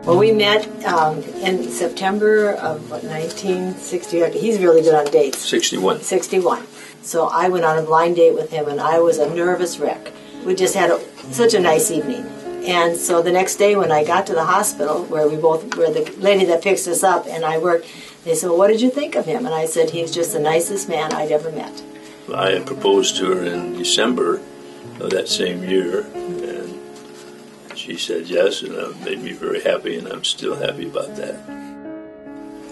Well, we met in September of 1960. He's really good on dates. 61. 61. So I went on a blind date with him, and I was a nervous wreck. We just had such a nice evening. And so the next day when I got to the hospital, where the lady that picks us up and I worked, they said, well, what did you think of him? And I said, he's just the nicest man I'd ever met. I had proposed to her in December of that same year, and she said yes, and it made me very happy, and I'm still happy about that.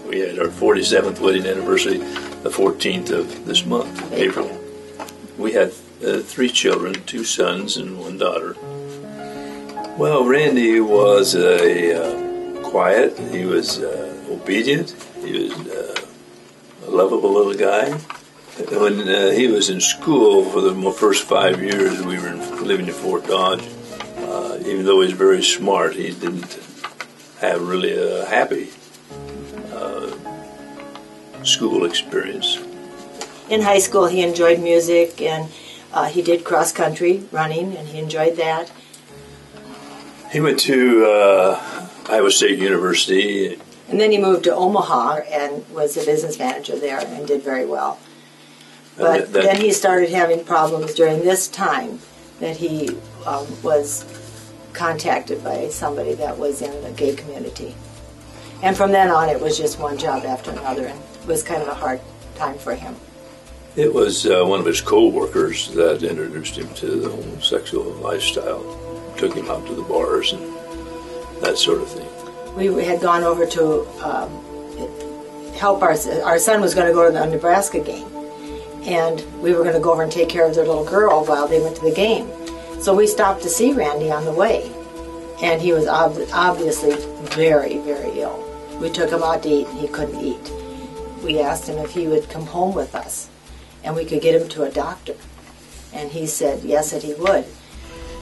We had our 47th wedding anniversary, the 14th of this month, April. We had 3 children, 2 sons and 1 daughter. Well, Randy was quiet, he was obedient, he was a lovable little guy. When he was in school for the first 5 years, we were living in Fort Dodge. Even though he was very smart, he didn't have really a happy school experience. In high school, he enjoyed music, and he did cross-country running, and he enjoyed that. He went to Iowa State University. And then he moved to Omaha and was a business manager there and did very well. But then he started having problems during this time that he was contacted by somebody that was in the gay community. And from then on, it was just one job after another, and it was kind of a hard time for him. It was one of his co-workers that introduced him to the homosexual lifestyle, took him out to the bars and that sort of thing. We had gone over to help our son was going to go to the Nebraska game, and we were going to go over and take care of their little girl while they went to the game. So we stopped to see Randy on the way, and he was obviously very, very ill. We took him out to eat, and he couldn't eat. We asked him if he would come home with us, and we could get him to a doctor. And he said yes, that he would.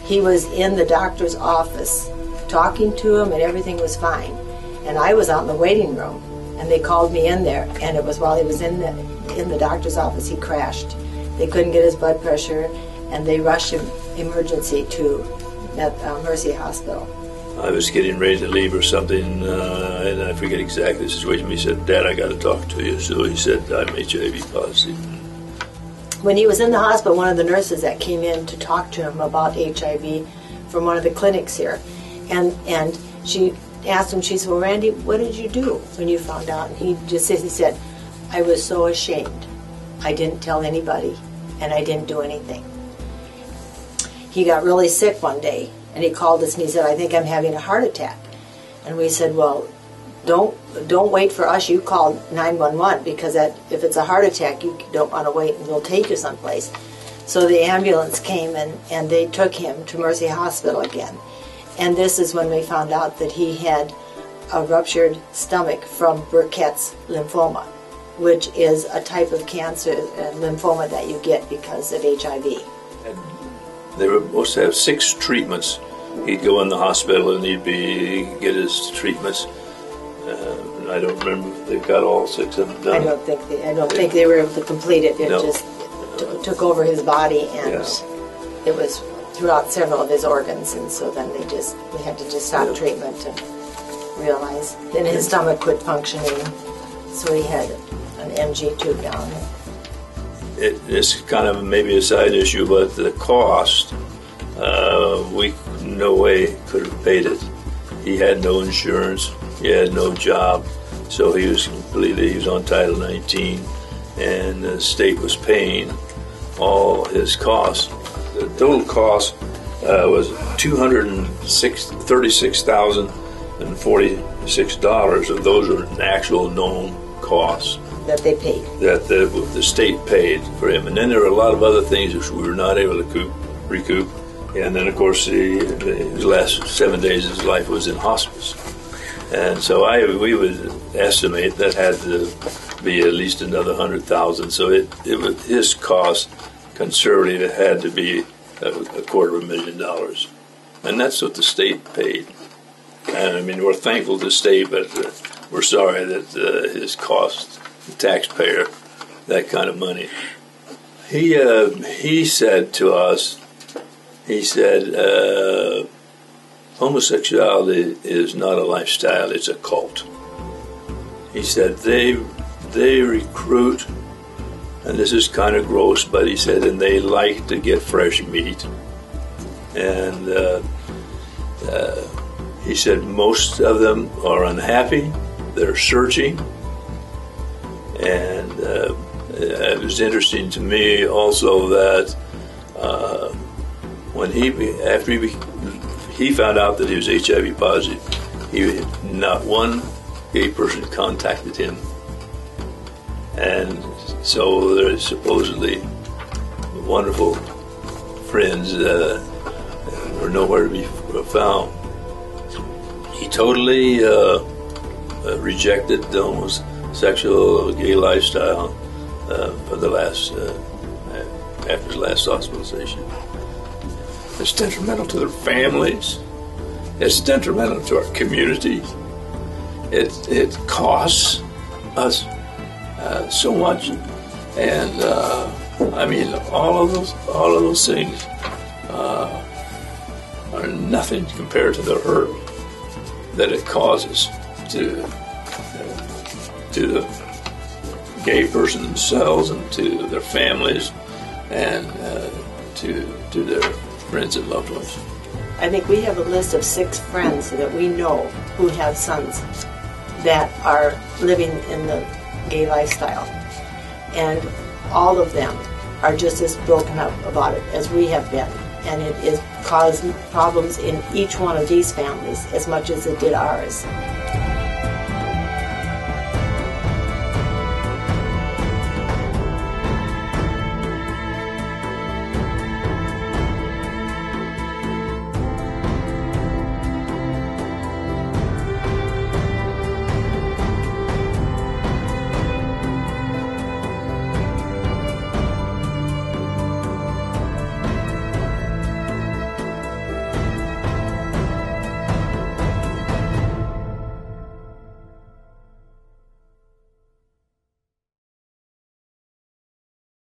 He was in the doctor's office talking to him, and everything was fine. And I was out in the waiting room, and they called me in there, and it was while he was in the doctor's office he crashed. They couldn't get his blood pressure, and they rushed him emergency to Mercy Hospital. I was getting ready to leave or something, and I forget exactly the situation. He said, Dad, I got to talk to you. So he said, I'm HIV positive. When he was in the hospital, one of the nurses that came in to talk to him about HIV from one of the clinics here, and she asked him, she said, well, Randy, what did you do when you found out? And he said, I was so ashamed. I didn't tell anybody, and I didn't do anything. He got really sick one day, and he called us and he said, I think I'm having a heart attack. And we said, well, don't wait for us. You call 911, because if it's a heart attack, you don't want to wait, and we'll take you someplace. So the ambulance came, and they took him to Mercy Hospital again. And this is when we found out that he had a ruptured stomach from Burkitt's lymphoma, which is a type of cancer, lymphoma that you get because of HIV. They were supposed to have 6 treatments. He'd go in the hospital and he'd get his treatments. I don't remember if they've got all 6 of them done. I don't think they were able to complete it. It just took over his body, and it was throughout several of his organs, and so then we had to just stop treatment to realize. Then his stomach quit functioning, so he had an NG tube down. It's kind of maybe a side issue, but the cost, we no way could have paid it. He had no insurance, he had no job, so he was on Title 19, and the state was paying all his costs. The total cost was $236,046. Of those are actual known costs that they paid, that the state paid for him. And then there were a lot of other things which we were not able to recoup. And then, of course, the last 7 days of his life was in hospice. And so we would estimate that had to be at least another $100,000. So it was his cost, conservative, it had to be $250,000. And that's what the state paid. And I mean, we're thankful to the state, but we're sorry that his cost the taxpayer that kind of money. He said to us, he said, homosexuality is not a lifestyle, it's a cult. He said they recruit, and this is kind of gross, but he said, and they like to get fresh meat. And he said most of them are unhappy, they're searching. And it was interesting to me also that when after he found out that he was HIV positive, not one gay person contacted him. And so they're supposedly wonderful friends were nowhere to be found. He totally rejected the homosexual gay lifestyle for the last after his last hospitalization. It's detrimental to their families. It's detrimental to our communities. It costs us so much, and I mean all of those things are nothing compared to the hurt that it causes to the gay person themselves and to their families and to their friends and loved ones. I think we have a list of 6 friends that we know who have sons that are living in the gay lifestyle. And all of them are just as broken up about it as we have been. And it has caused problems in each one of these families as much as it did ours.